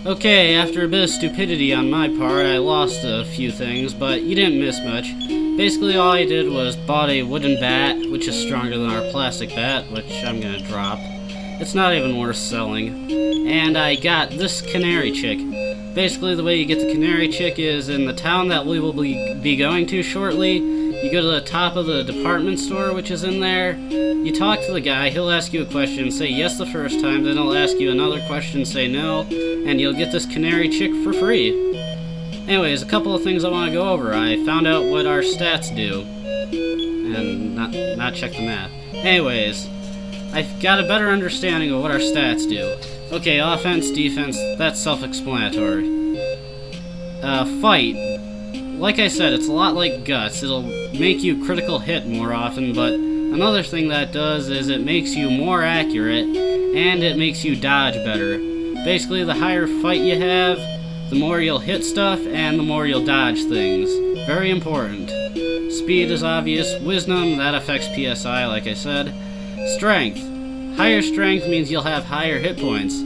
Okay, after a bit of stupidity on my part, I lost a few things, but you didn't miss much. Basically, all I did was bought a wooden bat, which is stronger than our plastic bat, which I'm gonna drop. It's not even worth selling. And I got this canary chick. Basically, the way you get the canary chick is in the town that we will be going to shortly. You go to the top of the department store, which is in there. You talk to the guy, he'll ask you a question, say yes the first time, then he'll ask you another question, say no, and you'll get this canary chick for free. Anyways, a couple of things I want to go over. I found out what our stats do. And not check the map. Anyways, I've got a better understanding of what our stats do. Okay, offense, defense, that's self-explanatory. Fight. Like I said, it's a lot like Guts. It'll make you critical hit more often, but another thing that does is it makes you more accurate, and it makes you dodge better. Basically, the higher fight you have, the more you'll hit stuff, and the more you'll dodge things. Very important. Speed is obvious. Wisdom, that affects PSI, like I said. Strength. Higher strength means you'll have higher hit points.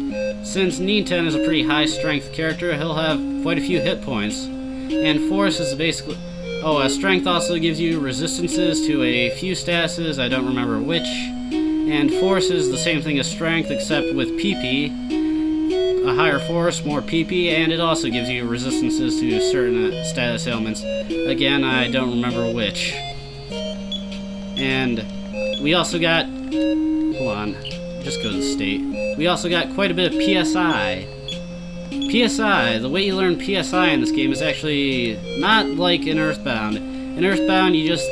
Since Ninten is a pretty high strength character, he'll have quite a few hit points. And force is basically... strength also gives you resistances to a few statuses, I don't remember which. And force is the same thing as strength, except with PP. A higher force, more PP, and it also gives you resistances to certain status ailments. Again, I don't remember which. And we also got... Hold on, just go to the state. We also got quite a bit of PSI. PSI, the way you learn PSI in this game is actually not like in EarthBound. In EarthBound, you just,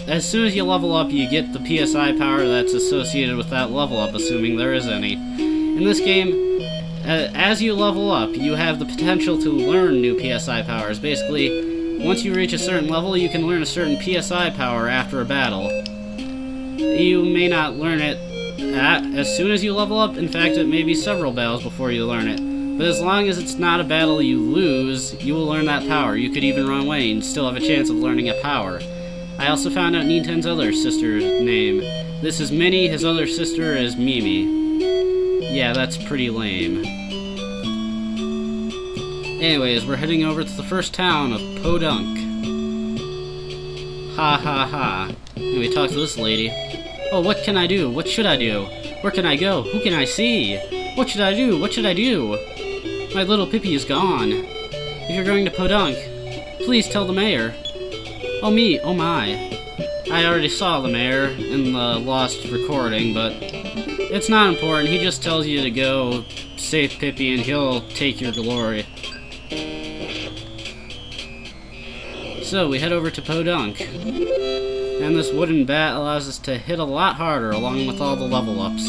as soon as you level up, you get the PSI power that's associated with that level up, assuming there is any. In this game, as you level up, you have the potential to learn new PSI powers. Basically, once you reach a certain level, you can learn a certain PSI power after a battle. You may not learn it as soon as you level up. In fact, it may be several battles before you learn it. But as long as it's not a battle you lose, you will learn that power. You could even run away and still have a chance of learning a power. I also found out Ninten's other sister's name. This is Minnie, his other sister is Mimi. Yeah, that's pretty lame. Anyways, we're heading over to the first town of Podunk. Ha ha ha. And we talk to this lady. Oh, what can I do? What should I do? Where can I go? Who can I see? What should I do? What should I do? My little Pippi is gone. If you're going to Podunk, please tell the mayor. Oh me, oh my. I already saw the mayor in the lost recording, but it's not important. He just tells you to go save Pippi and he'll take your glory. So we head over to Podunk. And this wooden bat allows us to hit a lot harder along with all the level ups.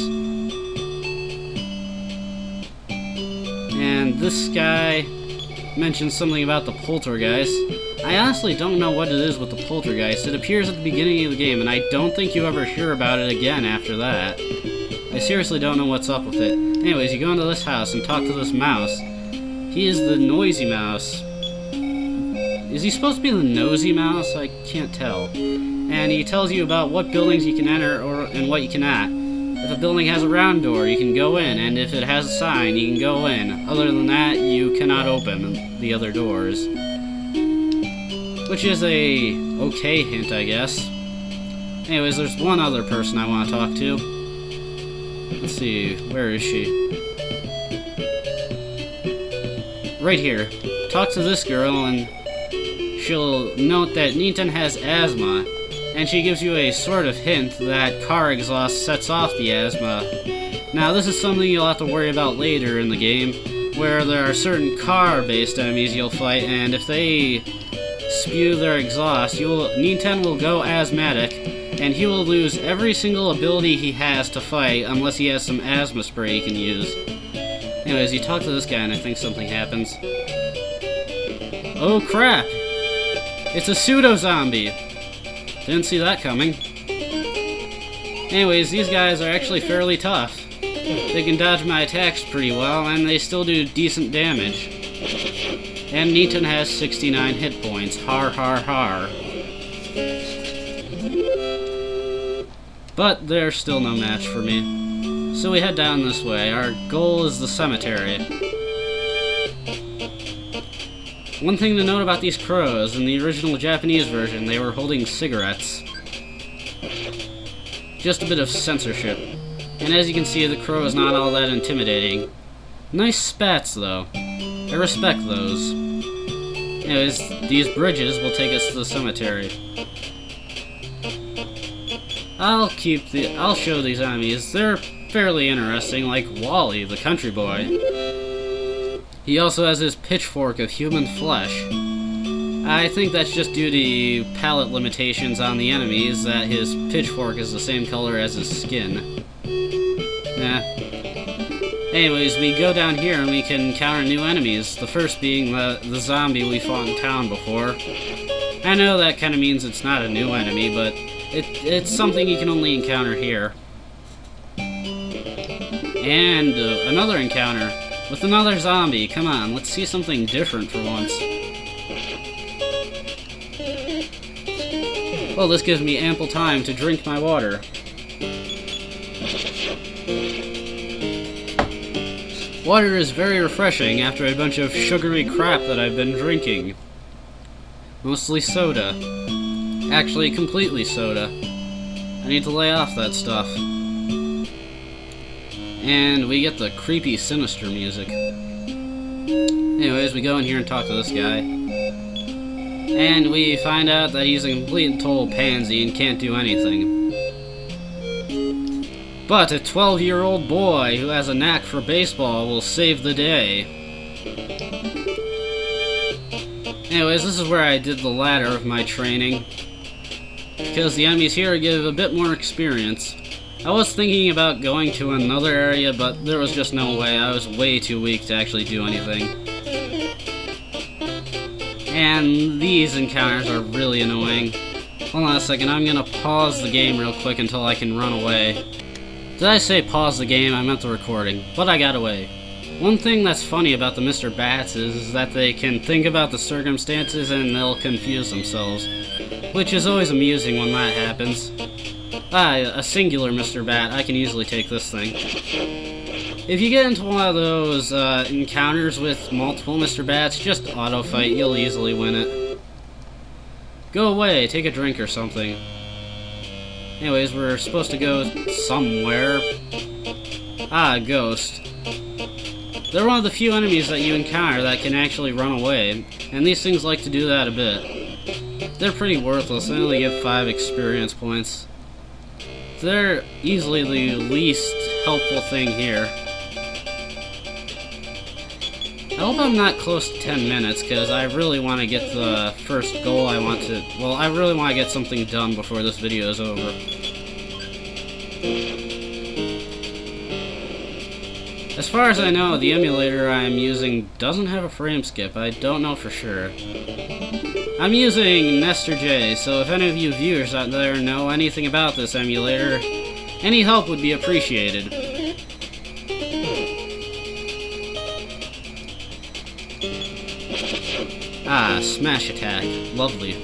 And this guy mentions something about the poltergeist. I honestly don't know what it is with the poltergeist. It appears at the beginning of the game, and I don't think you ever hear about it again after that. I seriously don't know what's up with it. Anyways, you go into this house and talk to this mouse. He is the noisy mouse. Is he supposed to be the nosy mouse? I can't tell. And he tells you about what buildings you can enter and what you cannot. If a building has a round door, you can go in, and if it has a sign, you can go in. Other than that, you cannot open the other doors. Which is a okay hint, I guess. Anyways, there's one other person I want to talk to. Let's see, where is she? Right here. Talk to this girl, and she'll note that Ninten has asthma. And she gives you a sort of hint that car exhaust sets off the asthma. Now, this is something you'll have to worry about later in the game, where there are certain car-based enemies you'll fight, and if they spew their exhaust, Ninten will go asthmatic, and he will lose every single ability he has to fight, unless he has some asthma spray he can use. Anyways, you talk to this guy, and I think something happens. Oh crap! It's a pseudo-zombie! Didn't see that coming. Anyways, these guys are actually fairly tough. They can dodge my attacks pretty well, and they still do decent damage. And Ninten has 69 hit points. Har har har. But they're still no match for me. So we head down this way. Our goal is the cemetery. One thing to note about these crows, in the original Japanese version, they were holding cigarettes. Just a bit of censorship. And as you can see, the crow is not all that intimidating. Nice spats, though. I respect those. Anyways, these bridges will take us to the cemetery. I'll show these enemies. They're fairly interesting, like Wally, the country boy. He also has his pitchfork of human flesh. I think that's just due to palette limitations on the enemies, that his pitchfork is the same color as his skin. Anyways, we go down here and we can encounter new enemies, the first being the zombie we fought in town before. I know that kind of means it's not a new enemy, but it's something you can only encounter here. And another encounter with another zombie. Come on, let's see something different for once. Well, this gives me ample time to drink my water. Water is very refreshing after a bunch of sugary crap that I've been drinking. Mostly soda. Actually, completely soda. I need to lay off that stuff. And we get the creepy, sinister music. Anyways, we go in here and talk to this guy. And we find out that he's a complete and total pansy and can't do anything. But a 12-year-old boy who has a knack for baseball will save the day. Anyways, this is where I did the latter of my training, because the enemies here give a bit more experience. I was thinking about going to another area, but there was just no way. I was way too weak to actually do anything. And these encounters are really annoying. Hold on a second, I'm gonna pause the game real quick until I can run away. Did I say pause the game? I meant the recording, but I got away. One thing that's funny about the Mr. Bats is that they can think about the circumstances and they'll confuse themselves, which is always amusing when that happens. A singular Mr. Bat, I can easily take this thing. If you get into one of those encounters with multiple Mr. Bats, just auto-fight, you'll easily win it. Go away, take a drink or something. Anyways, we're supposed to go somewhere. Ah, a ghost. They're one of the few enemies that you encounter that can actually run away, and these things like to do that a bit. They're pretty worthless, they only give 5 experience points. They're easily the least helpful thing here. I hope I'm not close to 10 minutes, because I really want to get the first goal I want to... Well, I really want to get something done before this video is over. As far as I know, the emulator I'm using doesn't have a frame skip. I don't know for sure. I'm using Nestor J, so if any of you viewers out there know anything about this emulator, any help would be appreciated. Ah, smash attack. Lovely.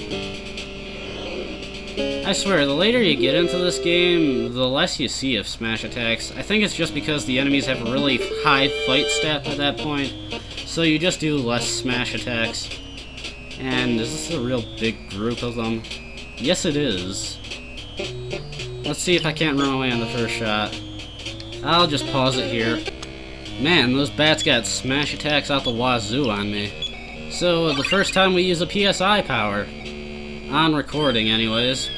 I swear, the later you get into this game, the less you see of smash attacks. I think it's just because the enemies have a really high fight stat at that point, so you just do less smash attacks. And is this a real big group of them? Yes, it is. Let's see if I can't run away on the first shot. I'll just pause it here. Man, those bats got smash attacks out the wazoo on me. So, the first time we use a PSI power. On recording, anyways.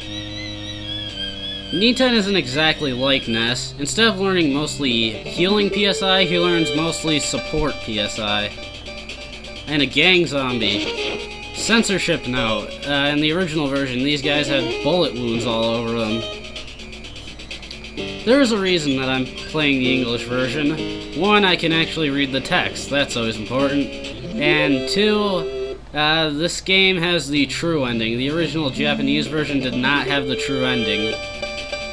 Niten isn't exactly like Ness. Instead of learning mostly healing PSI, he learns mostly support PSI. And a gang zombie. Censorship note. In the original version, these guys had bullet wounds all over them. There's a reason that I'm playing the English version. 1, I can actually read the text. That's always important. And 2, this game has the true ending. The original Japanese version did not have the true ending.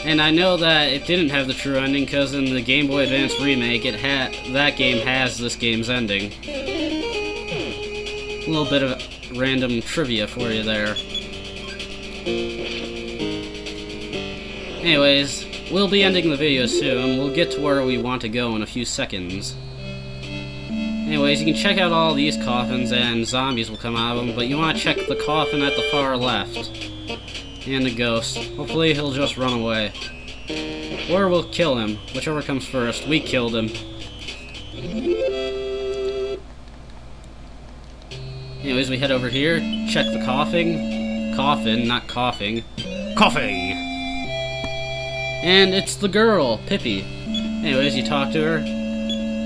And I know that it didn't have the true ending because in the Game Boy Advance remake, that game has this game's ending. A little bit of random trivia for you there. Anyways, we'll be ending the video soon. We'll get to where we want to go in a few seconds. Anyways, you can check out all these coffins and zombies will come out of them, but you want to check the coffin at the far left. And the ghost. Hopefully he'll just run away. Or we'll kill him. Whichever comes first. We killed him. Anyways, we head over here, check the coffin, not coughing. Coughing! And it's the girl, Pippi. Anyways, you talk to her.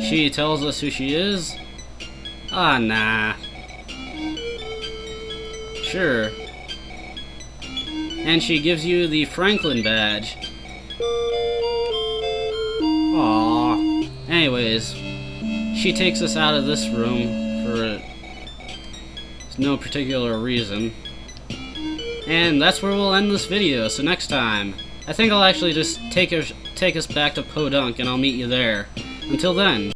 She tells us who she is. Ah, nah. Sure. And she gives you the Franklin badge. Aww. Anyways, she takes us out of this room for no particular reason. And that's where we'll end this video, so next time, I think I'll actually just take us back to Podunk and I'll meet you there. Until then.